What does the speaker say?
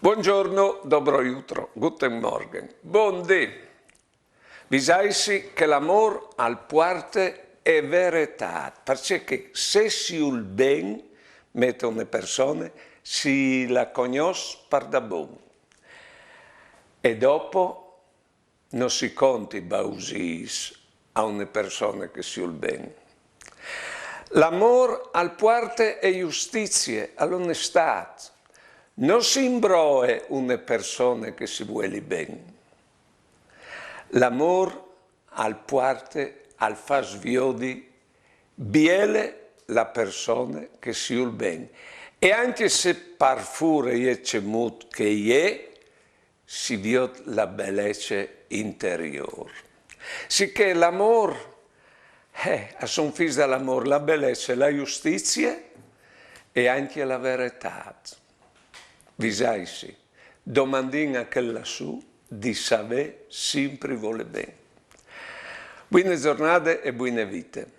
Buongiorno, dobro jutro, guten Morgen. Buondì. Vi saisi che l'amor al parte è verità, perché se si ul ben, mette una persona, si la conosce per da buon. E dopo non si conti bausis a una persona che si ul ben. L'amor al parte è giustizia, all'onestà. Non si imbroe una persona che si vuole bene. L'amor al parte, al fa sviodi, biele la persona che si vuole bene. E anche se parfure c'è mut che è, si vede la bellezza interiore. Sicché l'amor, a son figlio dell'amor, la bellezza, la giustizia e anche la verità. Visaisi, domandin a che lassù di sapere sempre vuole bene. Buone giornate e buone vite.